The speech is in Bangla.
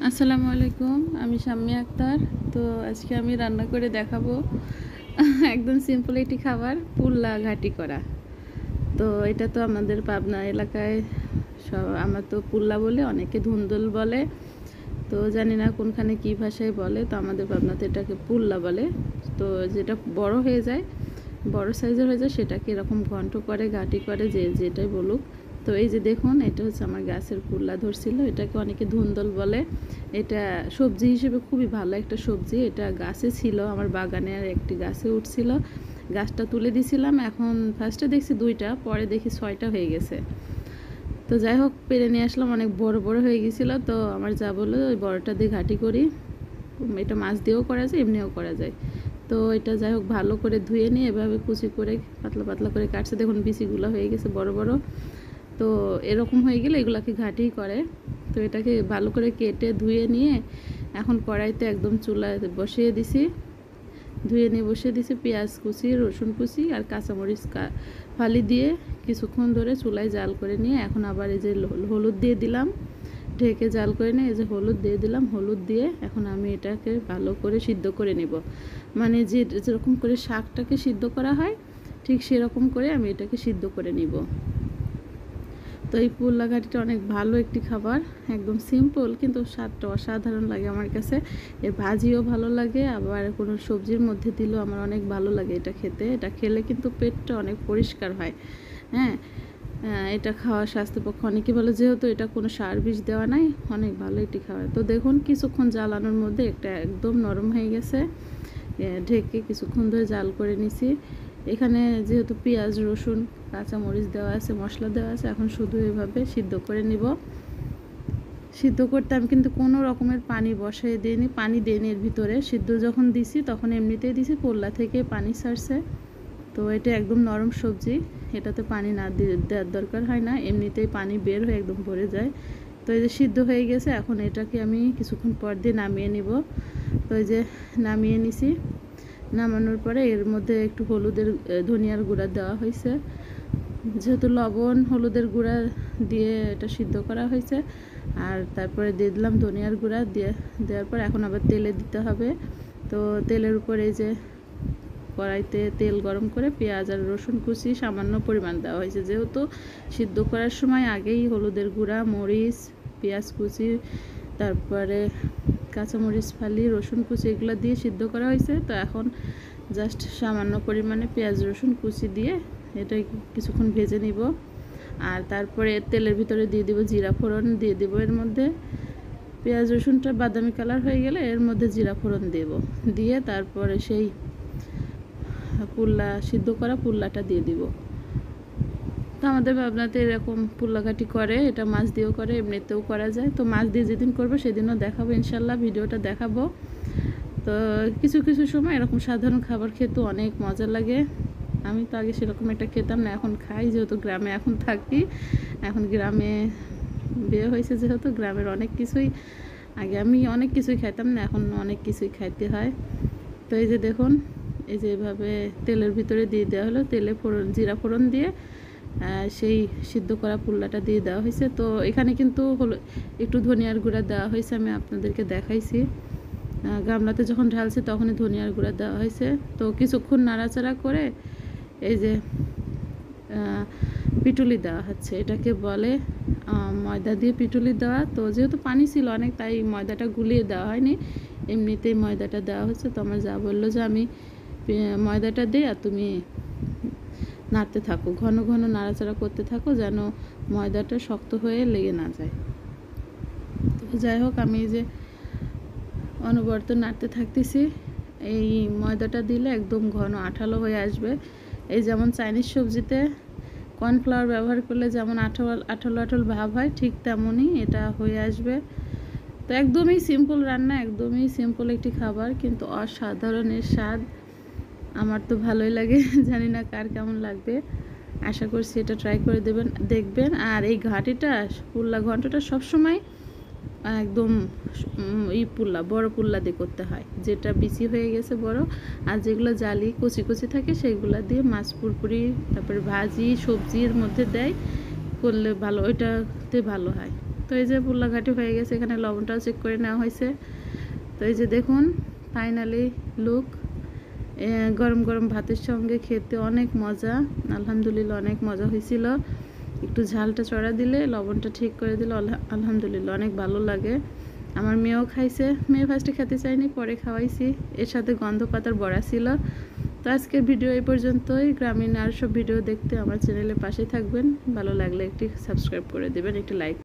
আসসালামু আলাইকুম, আমি শাম্মী আক্তার। তো আজকে আমি রান্না করে দেখাবো একদম সিম্পল একটি খাবার, পুল্লা ঘাটি করা। তো এটা তো আমাদের পাবনা এলাকায় সব, আমরা তো পুল্লা বলে, অনেকে ধুন্দুল বলে। তো জানি না কোনখানে কী ভাষায় বলে, তো আমাদের পাবনাতে এটাকে পুল্লা বলে। তো যেটা বড় হয়ে যায়, বড় সাইজের হয়ে যায়, সেটাকে এরকম ঘন্ট করে, ঘাটি করে, যে যেটাই বলুক। তো এই যে দেখুন, এটা হচ্ছে আমার গাছের পুল্লা ধরছিল, এটাকে অনেকে ধুন্দল বলে। এটা সবজি হিসেবে খুবই ভালো একটা সবজি। এটা গাছে ছিল, আমার বাগানের একটি গাছে উঠছিল, গাছটা তুলে দিছিলাম। এখন ফার্স্টে দেখছি 2টা, পরে দেখি 6টা হয়ে গেছে। তো যাই হোক, পেরে নিয়ে আসলাম, অনেক বড় বড় হয়ে গেছিলো। তো আমার যা বললো ওই বড়টা দিয়ে ঘাটি করি। এটা মাছ দিয়েও করা যায়, এমনিও করা যায়। তো এটা যাই হোক, ভালো করে ধুয়ে নিয়ে এভাবে কুচি করে পাতলা পাতলা করে কাটছে। দেখুন বিচিগুলো হয়ে গেছে বড় বড়। তো এরকম হয়ে গেলে এগুলাকে ঘাটি করে। তো এটাকে ভালো করে কেটে ধুয়ে নিয়ে এখন কড়াইতে একদম চুলায় বসিয়ে দিছি, ধুয়ে নিয়ে বসিয়ে দিছি। পেঁয়াজ কুচি, রসুন কুচি আর কাঁচামরিচ ফালি দিয়ে কিছুক্ষণ ধরে চুলায় জাল করে নিয়ে এখন আবার এই যে হলুদ দিয়ে দিলাম, ঢেকে জাল করে নিয়ে এই যে হলুদ দিয়ে দিলাম। হলুদ দিয়ে এখন আমি এটাকে ভালো করে সিদ্ধ করে নেব। মানে যেরকম করে শাকটাকে সিদ্ধ করা হয়, ঠিক সেরকম করে আমি এটাকে সিদ্ধ করে নিব। তো এই পুল্লা ঘাটিটা অনেক ভালো একটি খাবার, একদম সিম্পল, কিন্তু স্বাদটা অসাধারণ লাগে আমার কাছে। এর ভাজিও ভালো লাগে, আবার কোনো সবজির মধ্যে দিলেও আমার অনেক ভালো লাগে এটা খেতে। এটা খেলে কিন্তু পেটটা অনেক পরিষ্কার হয়। হ্যাঁ, এটা খাওয়া স্বাস্থ্যের পক্ষে অনেকে বলে, যেহেতু এটা কোনো সার বিষ দেওয়া নাই, অনেক ভালো একটি খাবার। তো দেখুন কিছুক্ষণ জ্বালানোর মধ্যে একটা একদম নরম হয়ে গেছে। ঢেকে কিছুক্ষণ ধরে জাল করে নিছি। এখানে যেহেতু পেঁয়াজ, রসুন, কাঁচামরিচ দেওয়া আছে, মশলা দেওয়া আছে, এখন শুধু এভাবে সিদ্ধ করে নিব। সিদ্ধ করতে আমি কিন্তু কোনো রকমের পানি বসাই দিইনি, পানি দিইনি এর ভিতরে। সিদ্ধ যখন দিছি তখন এমনিতেই দিছি, পোল্লা থেকে পানি ছাড়ছে। তো এটা একদম নরম সবজি, এটাতে পানি না দেওয়ার দরকার হয় না, এমনিতেই পানি বের হয়ে একদম ভরে যায়। তো এই যে সিদ্ধ হয়ে গেছে, এখন এটাকে আমি কিছুক্ষণ পর দিয়ে নামিয়ে নিব। তো এই যে নামিয়ে নিছি। নামানোর পরে এর মধ্যে একটু ধনিয়ার গুঁড়া দেওয়া হয়েছে, যেহেতু লবণ হলুদের গুঁড়া দিয়ে এটা সিদ্ধ করা হয়েছে। আর তারপরে দিয়ে দিলাম ধনিয়ার গুঁড়া, দেওয়ার পর এখন আবার তেলে দিতে হবে। তো তেলের উপরে এই যে কড়াইতে তেল গরম করে পেঁয়াজ আর রসুন কুচি সামান্য পরিমাণ দেওয়া হয়েছে, যেহেতু সিদ্ধ করার সময় আগেই হলুদের গুঁড়া, মরিচ, পেঁয়াজ কুচি, তারপরে কাঁচামরিচ ফালি, রসুন কুচি, এগুলো দিয়ে সিদ্ধ করা হয়েছে। তো এখন জাস্ট সামান্য পরিমাণে পেঁয়াজ রসুন কুচি দিয়ে এটা কিছুক্ষণ ভেজে নিব। আর তারপরে তেলের ভিতরে দিয়ে দিব জিরা ফোড়ন, দিয়ে দিব এর মধ্যে। পেঁয়াজ রসুনটা বাদামি কালার হয়ে গেলে এর মধ্যে জিরা ফোড়ন দেব, দিয়ে তারপরে সেই সিদ্ধ করা পুল্লাটা দিয়ে দিব। তো আমাদের ভাবনাতে এরকম পুল্লাঘাটি করে, এটা মাছ দিয়েও করে, এমনিতেও করা যায়। তো মাছ দিয়ে যেদিন করবো সেদিনও দেখাবো ইনশাল্লাহ, ভিডিওটা দেখাবো। তো কিছু কিছু সময় এরকম সাধারণ খাবার খেতে অনেক মজা লাগে। আমি তো আগে সেরকম একটা খেতাম না, এখন খাই, যেহেতু গ্রামে এখন থাকি। এখন গ্রামে বিয়ে হয়েছে, যেহেতু গ্রামের অনেক কিছুই, আগে আমি অনেক কিছুই খাইতাম না, এখন অনেক কিছুই খাইতে হয়। তো এই যে দেখুন, এই যে এভাবে তেলের ভিতরে দিয়ে দেওয়া হলো, তেলে জিরা ফোড়ন দিয়ে সেই সিদ্ধ করা পুল্লাটা দিয়ে দেওয়া হয়েছে। তো এখানে কিন্তু হলো একটু ধনিয়ার গুঁড়া দেওয়া হয়েছে, আমি আপনাদেরকে দেখাইছি। গামলাতে যখন ঢালছে তখনই ধনিয়ার গুঁড়া দেওয়া হয়েছে। তো কিছুক্ষণ নাড়াচাড়া করে এই যে পিটুলি দেওয়া হচ্ছে, এটাকে বলে ময়দা দিয়ে পিটুলি দেওয়া। তো যেহেতু পানি ছিল অনেক, তাই ময়দাটা গুলিয়ে দেওয়া হয়নি, এমনিতেই ময়দাটা দেওয়া হচ্ছে। তো আমার যা বললো যে আমি ময়দাটা দিই আর তুমি নাড়তে থাকো, ঘন ঘন নাড়াচাড়া করতে থাকো, যেন ময়দাটা শক্ত হয়ে লেগে না যায়। তো যাই হোক, আমি এই যে অনবরত নাড়তে থাকতেছি। এই ময়দাটা দিলে একদম ঘন আঠালো হয়ে আসবে। এই যেমন চাইনিজ সবজিতে কর্নফ্লাওয়ার ব্যবহার করলে যেমন আঠালো আঠালো ভাব হয়, ঠিক তেমনই এটা হয়ে আসবে। তো একদমই সিম্পল রান্না, একদমই সিম্পল একটি খাবার, কিন্তু অসাধারণের স্বাদ। আমার তো ভালোই লাগে, জানি না কার কেমন লাগবে। আশা করছি এটা ট্রাই করে দেখবেন। আর এই ঘাটিটা, পুল্লা ঘন্টটা সবসময় একদম বড় পুল্লা দিয়ে করতে হয়, যেটা বিচি হয়ে গেছে বড়। আর যেগুলো জালি কচি কচি থাকে সেগুলো দিয়ে মাছ পুরপুরি, তারপরে ভাজি, সবজির মধ্যে দেয় করলে ভালো, ওইটাতে ভালো হয়। তো তো এই যে পুল্লা ঘাটি হয়ে গেছে, এখানে লবণটাও চেক করে নেওয়া হয়েছে। তো এই যে দেখুন ফাইনালি লুক, গরম গরম ভাতের সঙ্গে খেতে অনেক মজা, আলহামদুলিল্লাহ অনেক মজা হয়েছিল। একটু ঝালটা চড়া দিলে, লবণটা ঠিক করে দিলে আলহামদুলিল্লাহ অনেক ভালো লাগে। আমার মেয়েও খাইছে, মেয়ে ফার্স্টে খেতে চায়নি, পরে খাওয়াইছি। এর সাথে গন্ধ পাতার বড়া ছিল। তো আজকের ভিডিও এই পর্যন্তই। গ্রামীণ আর সব ভিডিও দেখতে আমার চ্যানেলের পাশে থাকবেন। ভালো লাগলে একটি সাবস্ক্রাইব করে দেবেন, একটি লাইক